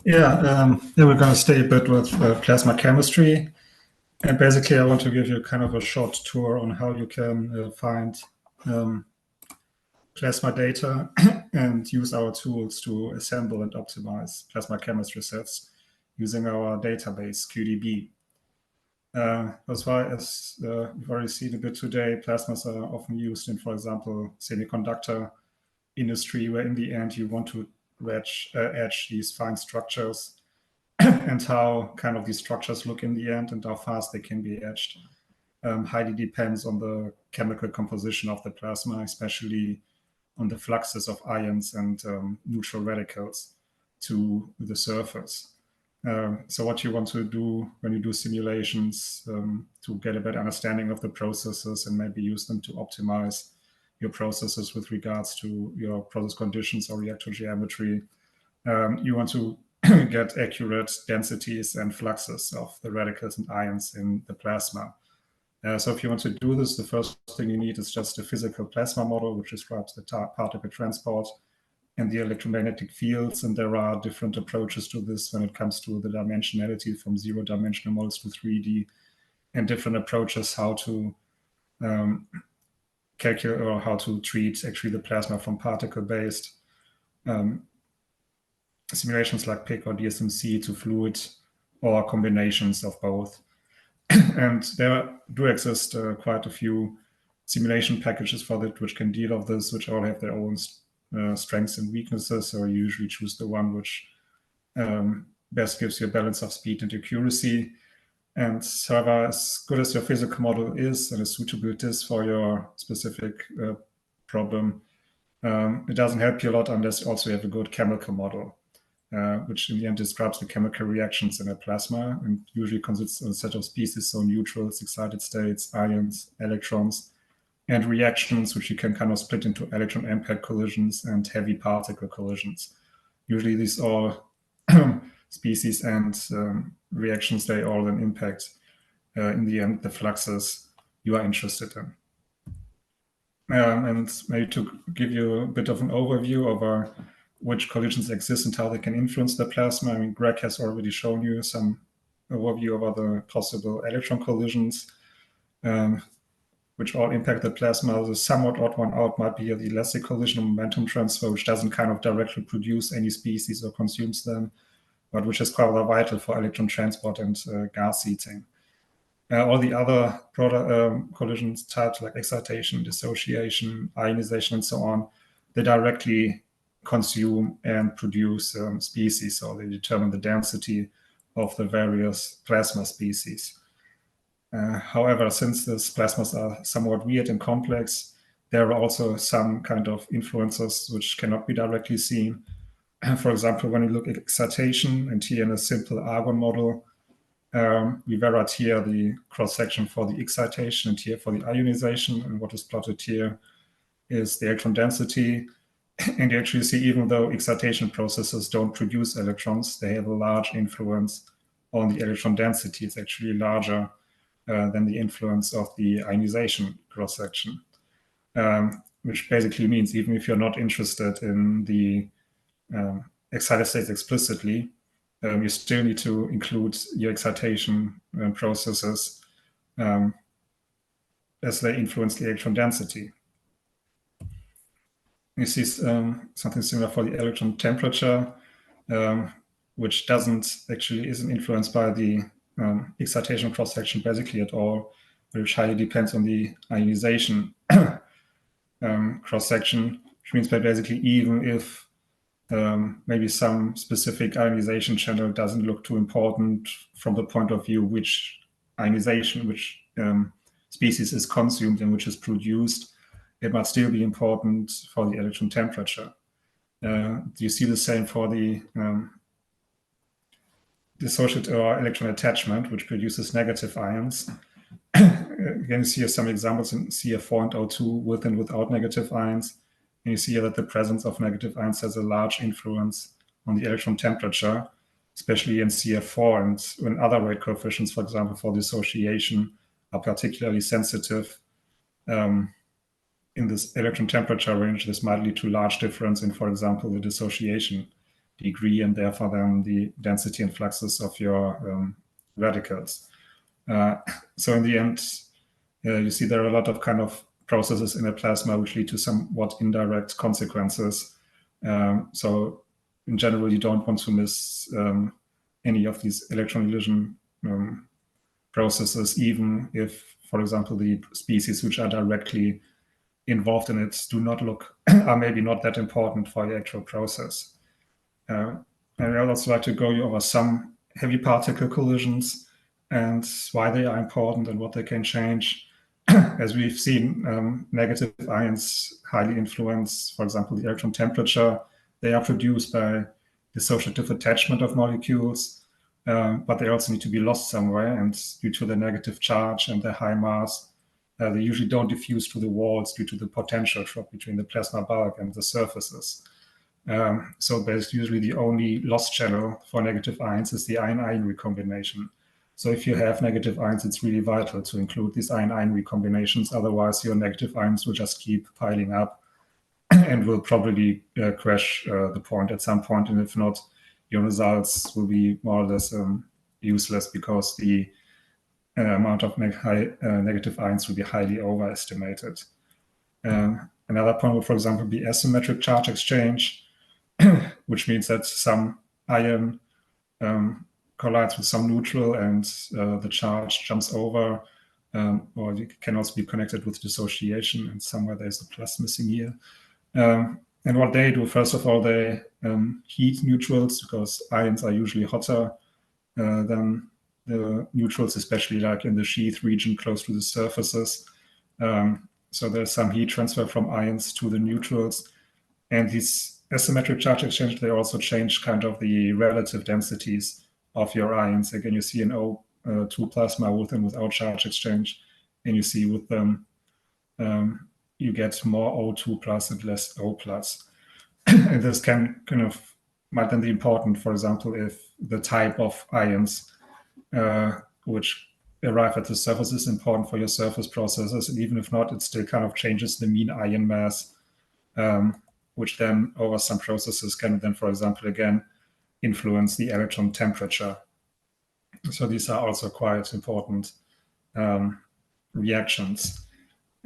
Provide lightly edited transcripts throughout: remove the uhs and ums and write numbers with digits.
Yeah, we're going to stay a bit with plasma chemistry. And basically, I want to give you kind of a short tour on how you can find plasma data and use our tools to assemble and optimize plasma chemistry sets using our database, QDB. As far as we've already seen a bit today, plasmas are often used in, for example, semiconductor industry, where in the end you want to etch these fine structures and how kind of these structures look in the end and how fast they can be etched highly depends on the chemical composition of the plasma, especially on the fluxes of ions and neutral radicals to the surface. So what you want to do when you do simulations to get a better understanding of the processes and maybe use them to optimize your processes with regards to your process conditions or reactor geometry, you want to get accurate densities and fluxes of the radicals and ions in the plasma. So if you want to do this, the first thing you need is just a physical plasma model, which describes the particle transport and the electromagnetic fields. And there are different approaches to this when it comes to the dimensionality from 0-dimensional models to 3D, and different approaches how to calculate or how to treat actually the plasma from particle-based simulations like PIC or DSMC to fluid or combinations of both. And there do exist quite a few simulation packages for that which can deal with this, which all have their own strengths and weaknesses. So you usually choose the one which best gives you a balance of speed and accuracy. And however, as good as your physical model is and as suitable it is for your specific problem, it doesn't help you a lot unless you also have a good chemical model. Which in the end describes the chemical reactions in a plasma and usually consists of a set of species, so neutrals, excited states, ions, electrons, and reactions, which you can kind of split into electron impact collisions and heavy particle collisions. Usually these all species and reactions, they all then impact, in the end, the fluxes you are interested in. And maybe to give you a bit of an overview over which collisions exist and how they can influence the plasma. I mean, Greg has already shown you some overview of other possible electron collisions, which all impact the plasma. The somewhat odd one out might be the elastic collision or momentum transfer, which doesn't kind of directly produce any species or consumes them, but which is quite vital for electron transport and gas heating. All the other broader collisions types like excitation, dissociation, ionization, and so on, they directly consume and produce species, so they determine the density of the various plasma species. However, since these plasmas are somewhat weird and complex, there are also some kind of influences which cannot be directly seen. For example, when you look at excitation, and here in a simple argon model, we varied here the cross-section for the excitation and here for the ionization, and what is plotted here is the electron density. And you actually see, even though excitation processes don't produce electrons, they have a large influence on the electron density. It's actually larger than the influence of the ionization cross-section, which basically means even if you're not interested in the excited states explicitly, you still need to include your excitation processes as they influence the electron density. You see something similar for the electron temperature, which isn't influenced by the excitation cross-section basically at all, which highly depends on the ionization cross-section, which means that basically even if maybe some specific ionization channel doesn't look too important from the point of view which ionization, which species is consumed and which is produced, it might still be important for the electron temperature. Do you see the same for the dissociative or electron attachment, which produces negative ions? Again, you see here some examples in CF4 and O2 with and without negative ions. And you see here that the presence of negative ions has a large influence on the electron temperature, especially in CF4, and when other rate coefficients, for example, for dissociation, are particularly sensitive. In this electron temperature range, this might lead to large difference in, for example, the dissociation degree, and therefore then the density and fluxes of your radicals. So in the end, you see there are a lot of kind of processes in a plasma which lead to somewhat indirect consequences. So in general, you don't want to miss any of these electron collision processes, even if, for example, the species which are directly involved in it are maybe not that important for the actual process. And I'd also like to go over some heavy particle collisions and why they are important and what they can change. As we've seen, negative ions highly influence, for example, the electron temperature. They are produced by dissociative attachment of molecules, but they also need to be lost somewhere. And due to the negative charge and the high mass, they usually don't diffuse to the walls due to the potential drop between the plasma bulk and the surfaces. So basically, usually the only loss channel for negative ions is the ion-ion recombination. So if you have negative ions, it's really vital to include these ion-ion recombinations. Otherwise, your negative ions will just keep piling up and will probably crash the point at some point. And if not, your results will be more or less useless because the amount of negative ions will be highly overestimated. Another point would, for example, be asymmetric charge exchange, which means that some ion collides with some neutral and the charge jumps over, or it can also be connected with dissociation, and somewhere there's a plus missing here. And what they do, first of all, they heat neutrals, because ions are usually hotter than the neutrals, especially like in the sheath region close to the surfaces. So there's some heat transfer from ions to the neutrals. And these asymmetric charge exchange, they also change kind of the relative densities of your ions. Again, you see an O2 plasma with and without charge exchange, and you see with them, you get more O2 plus and less O plus. And this can might then be important, for example, if the type of ions which arrive at the surface is important for your surface processes. And even if not, it still kind of changes the mean ion mass, which then over some processes can then, for example, again, influence the electron temperature. So these are also quite important reactions.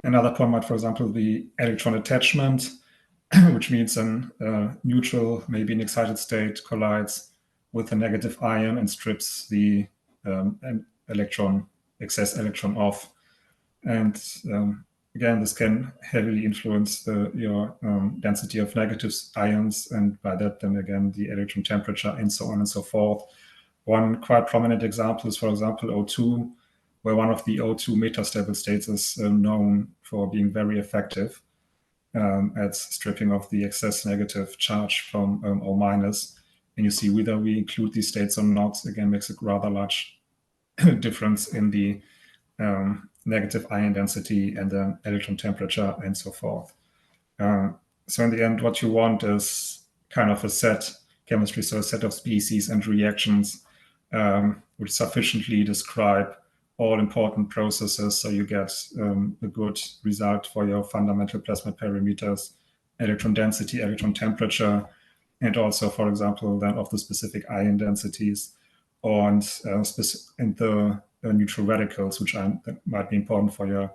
Another point might, for example, be electron attachment, which means a neutral, maybe an excited state, collides with a negative ion and strips the excess electron off. And again, this can heavily influence your density of negative ions, and by that then again the electron temperature and so on and so forth. One quite prominent example is, for example, O2, where one of the O2 metastable states is known for being very effective at stripping off the excess negative charge from O minus. And you see whether we include these states or not, again, makes a rather large difference in the negative ion density and the electron temperature and so forth. So in the end, what you want is kind of a set chemistry, so a set of species and reactions which sufficiently describe all important processes, so you get a good result for your fundamental plasma parameters, electron density, electron temperature, and also, for example, then of the specific ion densities and the neutral radicals, which might be important for your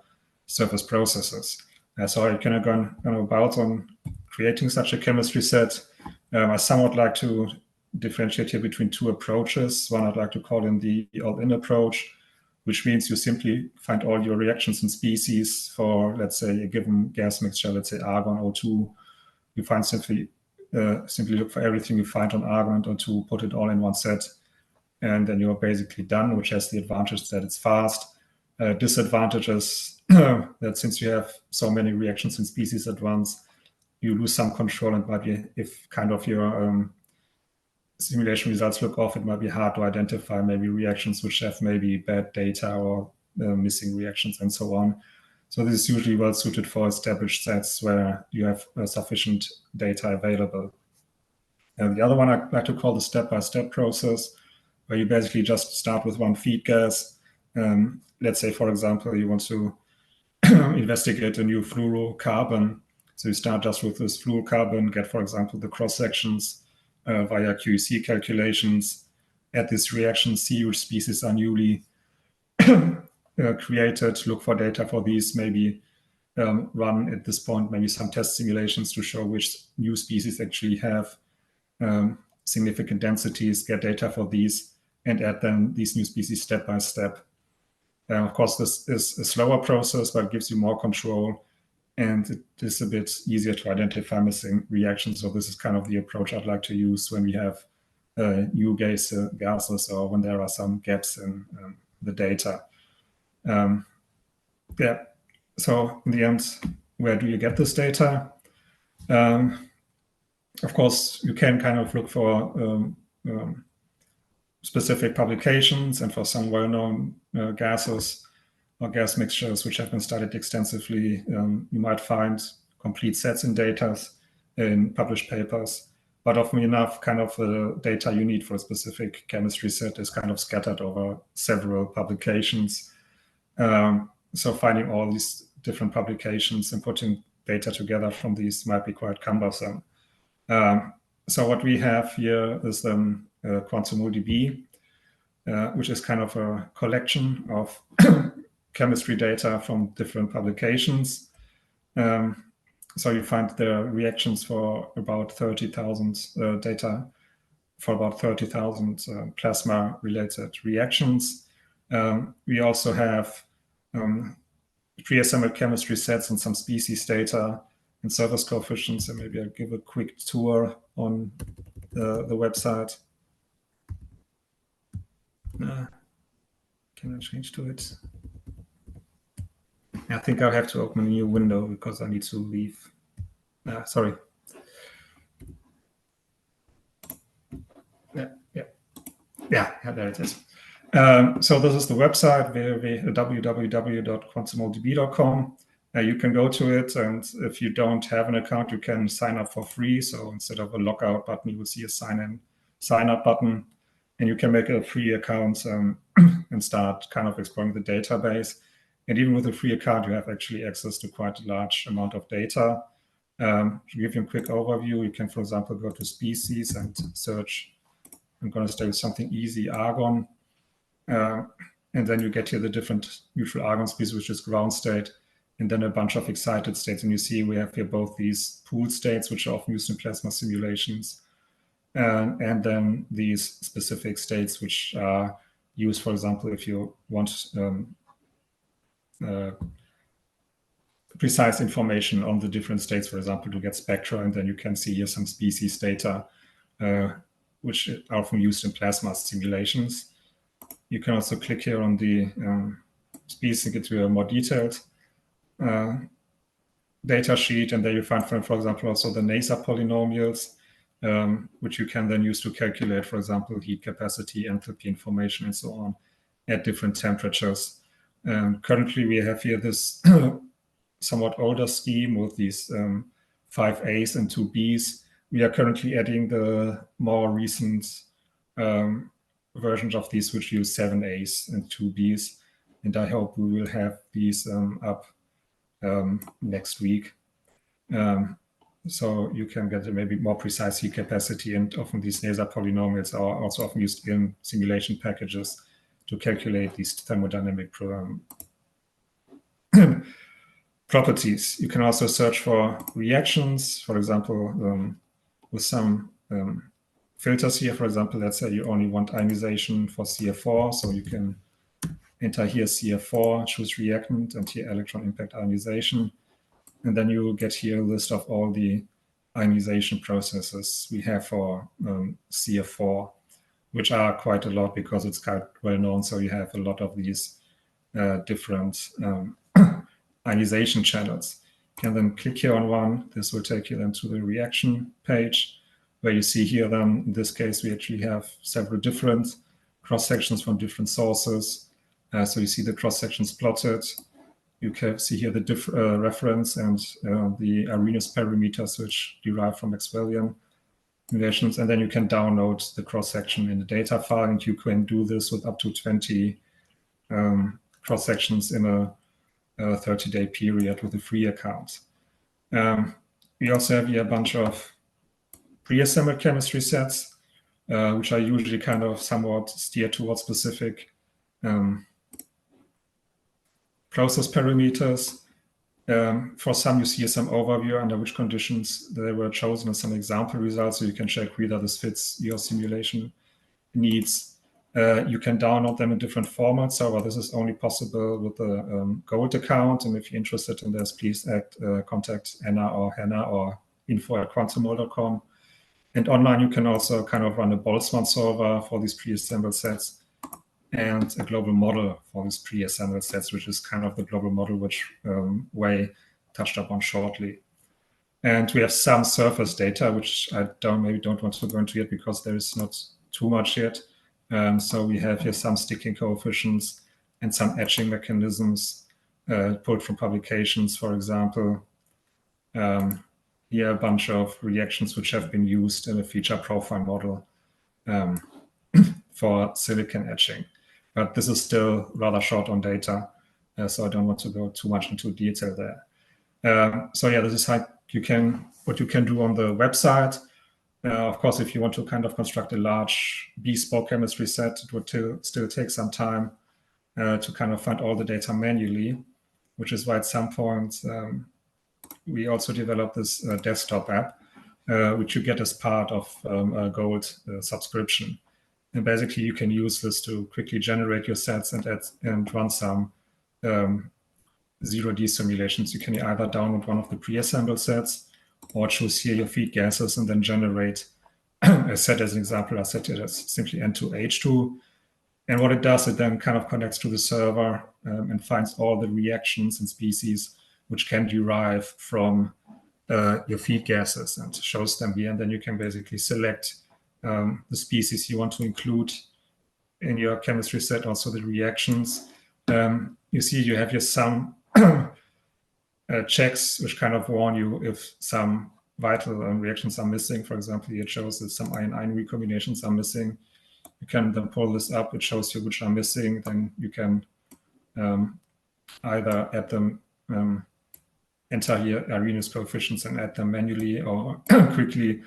surface processes. So I can go about on creating such a chemistry set. I somewhat like to differentiate here between two approaches. One I'd like to call in the all-in approach, which means you simply find all your reactions in species for, let's say, a given gas mixture, let's say argon O2. You find simply look for everything you find on argon and O2, put it all in one set, and then you're basically done, which has the advantage that it's fast. Disadvantages that since you have so many reactions in species at once, you lose some control, and might be, if kind of your simulation results look off, it might be hard to identify maybe reactions which have maybe bad data or missing reactions and so on. So this is usually well suited for established sets where you have sufficient data available. And the other one I like to call the step-by-step process, where you basically just start with one feed gas. Let's say, for example, you want to investigate a new fluorocarbon. So you start just with this fluorocarbon, get, for example, the cross sections, via QEC calculations, add these reactions, see which species are newly created, look for data for these, maybe run at this point maybe some test simulations to show which new species actually have significant densities, get data for these, and add then these new species step by step. Of course, this is a slower process, but it gives you more control, and it is a bit easier to identify missing reactions. So this is kind of the approach I'd like to use when we have new gases or when there are some gaps in the data. Yeah. So in the end, where do you get this data? Of course, you can kind of look for specific publications, and for some well-known gases or gas mixtures which have been studied extensively, you might find complete sets in data in published papers. But often enough, kind of the data you need for a specific chemistry set is kind of scattered over several publications. So finding all these different publications and putting data together from these might be quite cumbersome. So what we have here is QuantemolDB, which is kind of a collection of chemistry data from different publications. So you find the reactions for about 30,000 data for about 30,000 plasma-related reactions. We also have pre-assembled chemistry sets and some species data and surface coefficients, and maybe I'll give a quick tour on the website. Can I change to it? I think I'll have to open a new window because I need to leave. Sorry. Yeah, there it is. So this is the website, www.quantemoldb.com. You can go to it, and if you don't have an account, you can sign up for free. So instead of a logout button, you will see a sign up button, and you can make a free account and start kind of exploring the database. And even with a free account, you have actually access to quite a large amount of data. To give you a quick overview, you can, for example, go to species and search. I'm going to start with something easy, argon. And then you get here the different neutral argon species, which is ground state, and then a bunch of excited states. And you see we have here both these pool states, which are often used in plasma simulations, and then these specific states, which are used, for example, if you want precise information on the different states, for example, to get spectra, and then you can see here some species data, which are often used in plasma simulations. You can also click here on the species and get to a more detailed data sheet, and there you find, for example, also the NASA polynomials, which you can then use to calculate, for example, heat capacity, enthalpy information, and so on at different temperatures. Currently, we have here this somewhat older scheme with these 5 A's and 2 B's. We are currently adding the more recent versions of these, which use 7 A's and 2 B's. And I hope we will have these up next week. So you can get a maybe more precise heat capacity, and often these NASA polynomials are also often used in simulation packages to calculate these thermodynamic properties. You can also search for reactions, for example, with some filters here. For example, let's say you only want ionization for CF4, so you can enter here CF4, choose reactant, and here electron impact ionization. And then you will get here a list of all the ionization processes we have for CF4, which are quite a lot because it's quite well known. So you have a lot of these different ionization channels. You can then click here on one. This will take you then to the reaction page, where you see here then, in this case, we actually have several different cross-sections from different sources. So you see the cross-sections plotted. You can see here the reference and the Arrhenius parameters, which derive from Maxwellian relations. And then you can download the cross-section in the data file, and you can do this with up to 20 cross-sections in a 30-day period with a free account. We also have here a bunch of pre-assembled chemistry sets, which are usually kind of somewhat steered towards specific process parameters. For some, you see some overview under which conditions they were chosen and some example results, so you can check whether this fits your simulation needs. You can download them in different formats, however, this is only possible with a Gold account, and if you're interested in this, please contact Anna or Hannah or info@quantemol.com. And online, you can also kind of run a Boltzmann solver for these pre-assembled sets and a global model for these pre-assembled sets, which is kind of the global model which Wei touched upon shortly. And we have some surface data, which I maybe don't want to go into yet because there is not too much yet. So we have here some sticking coefficients and some etching mechanisms pulled from publications, for example. Here a bunch of reactions which have been used in a feature profile model for silicon etching. But this is still rather short on data, so I don't want to go too much into detail there. So yeah, this is how what you can do on the website. Of course, if you want to kind of construct a large bespoke chemistry set, it would still take some time to kind of find all the data manually, which is why at some point we also developed this desktop app, which you get as part of a Gold subscription. And basically, you can use this to quickly generate your sets and run some 0D simulations. You can either download one of the pre-assembled sets or choose here your feed gases and then generate a set. As an example, I set it as simply N2H2. And what it does, it then kind of connects to the server and finds all the reactions and species which can derive from your feed gases and shows them here. And then you can basically select the species you want to include in your chemistry set, also the reactions. You see you have here some checks which kind of warn you if some vital reactions are missing. For example, here it shows that some ion-ion recombinations are missing. You can then pull this up, it shows you which are missing. Then you can either add them, enter here Arrhenius coefficients and add them manually, or quickly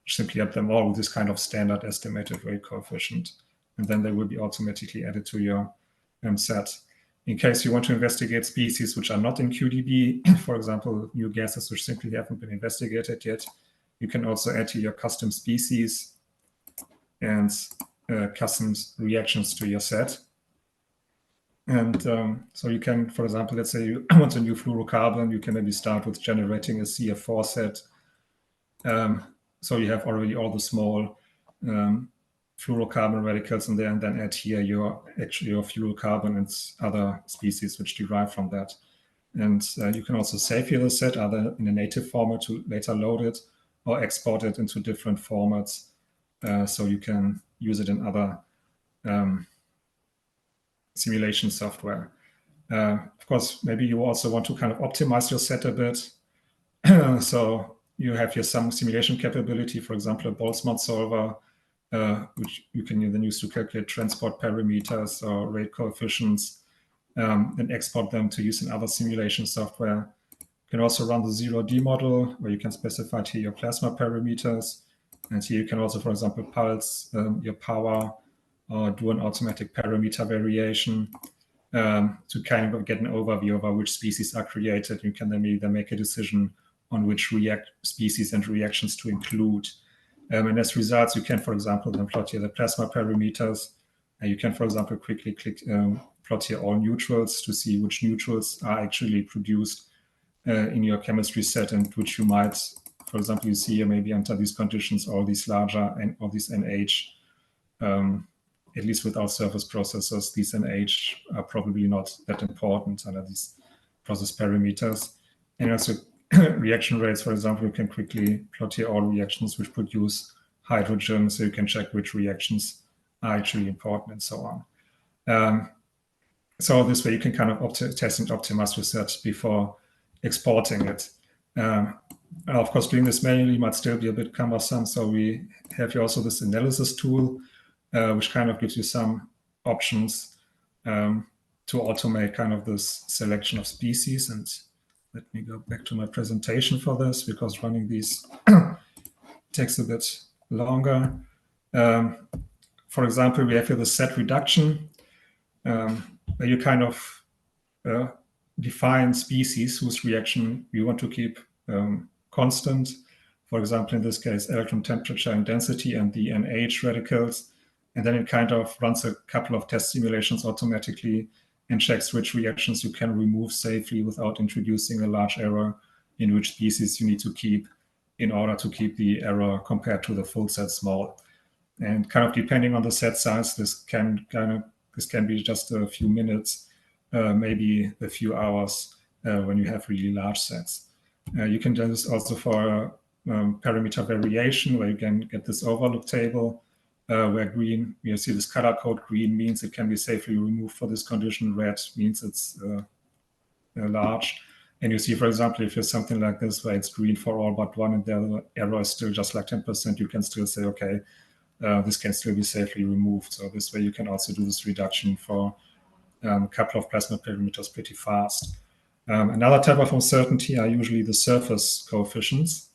simply add them all with this kind of standard estimated rate coefficient. And then they will be automatically added to your set. In case you want to investigate species which are not in QDB, for example, new gases which simply haven't been investigated yet, you can also add here your custom species and custom reactions to your set. And so you can, for example, let's say you want a new fluorocarbon, you can maybe start with generating a CF4 set. So you have already all the small fluorocarbon radicals in there, and then add here your fluorocarbon and other species which derive from that. And you can also save here the set either in a native format to later load it or export it into different formats. So you can use it in other simulation software. Of course, maybe you also want to kind of optimize your set a bit. So you have here some simulation capability, for example, a Boltzmann solver, which you can then use to calculate transport parameters or rate coefficients and export them to use in other simulation software. You can also run the 0D model, where you can specify here your plasma parameters. And here you can also, for example, pulse your power or do an automatic parameter variation to kind of get an overview over which species are created. You can then either make a decision on which species and reactions to include. And as results, you can, for example, then plot here the plasma parameters. You can, for example, quickly plot here all neutrals to see which neutrals are actually produced in your chemistry set, and which you might, for example, you see here maybe under these conditions, all these larger and all these NH, at least without surface processors, these NH are probably not that important under these process parameters. And also reaction rates, for example, you can quickly plot here all reactions which produce hydrogen, so you can check which reactions are actually important and so on. So this way you can kind of test and optimize your set before exporting it. Of course, doing this manually might still be a bit cumbersome, so we have here also this analysis tool, which kind of gives you some options to automate kind of this selection of species. And let me go back to my presentation for this, because running these takes a bit longer. For example, we have here the set reduction, where you kind of define species whose reaction you want to keep constant. For example, in this case, electron temperature and density and the NH radicals. And then it kind of runs a couple of test simulations automatically and checks which reactions you can remove safely without introducing a large error, in which species you need to keep in order to keep the error compared to the full set small. And kind of depending on the set size, this can be just a few minutes, maybe a few hours when you have really large sets. You can do this also for parameter variation, where you can get this overlook table, where green, you see this color code, green means it can be safely removed for this condition, red means it's large. And you see, for example, if there's something like this where it's green for all but one and the error is still just like 10%, you can still say, okay, this can still be safely removed. So this way you can also do this reduction for a couple of plasma parameters pretty fast. Another type of uncertainty are usually the surface coefficients,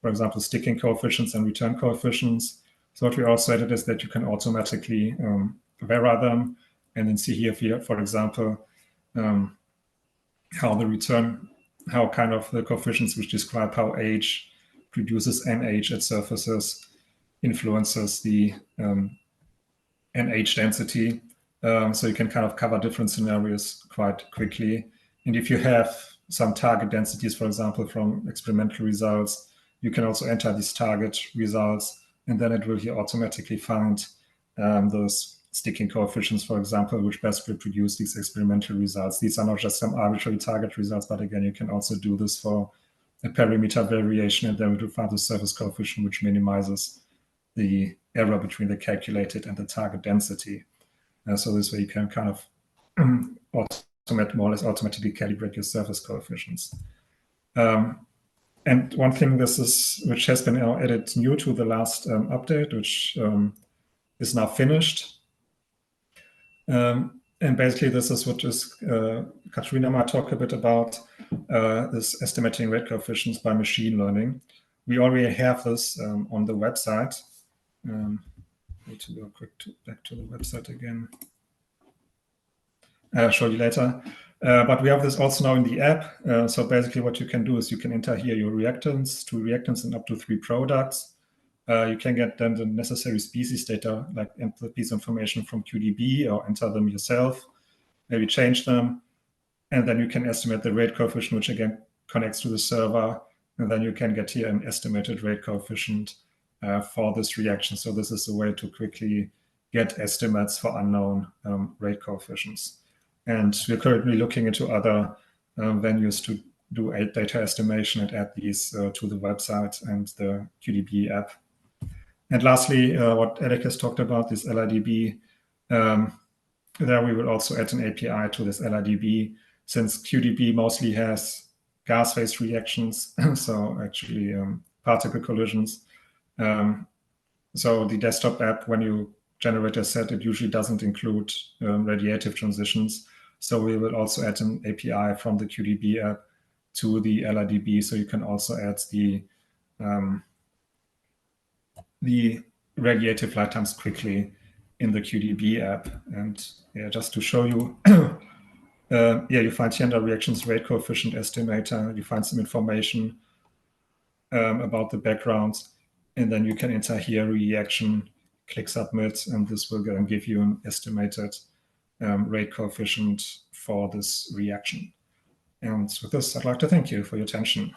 for example, sticking coefficients and return coefficients. So what we also added is that you can automatically vary them and then see here, for example, how kind of the coefficients which describe how H produces NH at surfaces influences the NH density. So you can kind of cover different scenarios quite quickly. And if you have some target densities, for example, from experimental results, you can also enter these target results, and then it will here automatically find those sticking coefficients, for example, which best reproduce these experimental results. These are not just some arbitrary target results, but again, you can also do this for a parameter variation, and then we will find the surface coefficient, which minimizes the error between the calculated and the target density. So this way you can kind of more or less automatically calibrate your surface coefficients. And one thing which has been added new to the last update, which is now finished. And basically this is what Katrina might talk a bit about, is estimating rate coefficients by machine learning. We already have this on the website. Need to go back to the website again. I'll show you later. But we have this also now in the app. So basically what you can do is you can enter here your reactants, 2 reactants and up to 3 products. You can get then the necessary species data, like enter the piece information from QDB or enter them yourself, maybe change them. And then you can estimate the rate coefficient, which again connects to the server. And then you can get here an estimated rate coefficient for this reaction. So this is a way to quickly get estimates for unknown rate coefficients. And we're currently looking into other venues to do data estimation and add these to the website and the QDB app. And lastly, what Eric has talked about, this LIDB, there we will also add an API to this LIDB, since QDB mostly has gas phase reactions, so actually particle collisions. So the desktop app, when you generate a set, it usually doesn't include radiative transitions. So we will also add an API from the QDB app to the LIDB, so you can also add the radiative lifetimes quickly in the QDB app. And yeah, just to show you, you find here under reactions rate coefficient estimator, you find some information about the backgrounds, and then you can enter here reaction, click submit, and this will then give you an estimated rate coefficient for this reaction. And with this, I'd like to thank you for your attention.